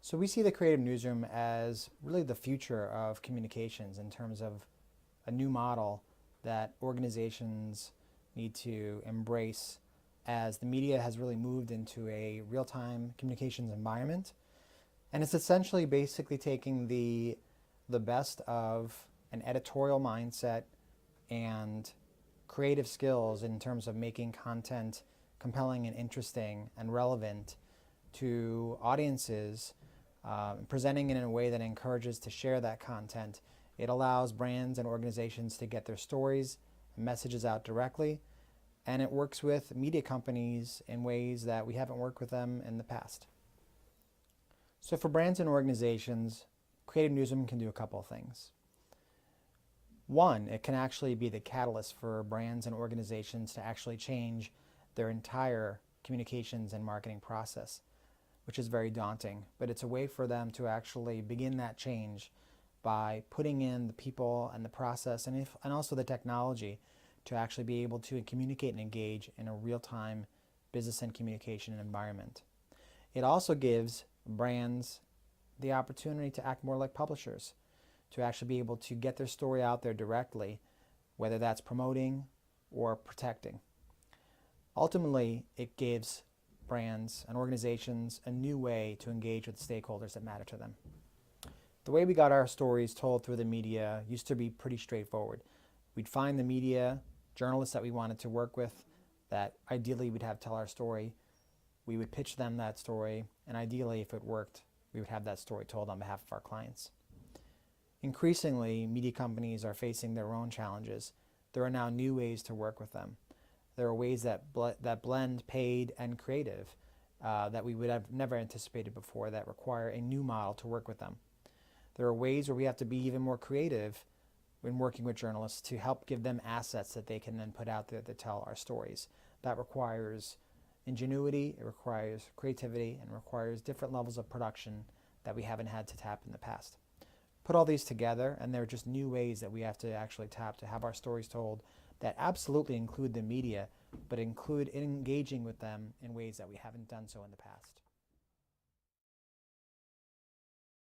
So we see the creative newsroom as really the future of communications in terms of a new model that organizations need to embrace as the media has really moved into a real-time communications environment. And it's essentially basically taking the best of an editorial mindset and creative skills in terms of making content compelling and interesting and relevant to audiences, presenting it in a way that encourages to share that content. It allows brands and organizations to get their stories and messages out directly, and it works with media companies in ways that we haven't worked with them in the past. So for brands and organizations, Creative Newsroom can do a couple of things. One, it can actually be the catalyst for brands and organizations to actually change their entire communications and marketing process, which is very daunting, but it's a way for them to actually begin that change by putting in the people and the process and also the technology to actually be able to communicate and engage in a real-time business and communication environment. It also gives brands the opportunity to act more like publishers, to actually be able to get their story out there directly, whether that's promoting or protecting. Ultimately, it gives brands and organizations a new way to engage with stakeholders that matter to them. The way we got our stories told through the media used to be pretty straightforward. We'd find the media, journalists that we wanted to work with, that ideally we'd have tell our story. We would pitch them that story, and ideally, if it worked, we would have that story told on behalf of our clients. Increasingly, media companies are facing their own challenges. There are now new ways to work with them. There are ways that blend paid and creative that we would have never anticipated before that require a new model to work with them. There are ways where we have to be even more creative when working with journalists to help give them assets that they can then put out there to tell our stories. That requires ingenuity, it requires creativity, and requires different levels of production that we haven't had to tap in the past. Put all these together, and there are just new ways that we have to actually tap to have our stories told that absolutely include the media, but include engaging with them in ways that we haven't done so in the past.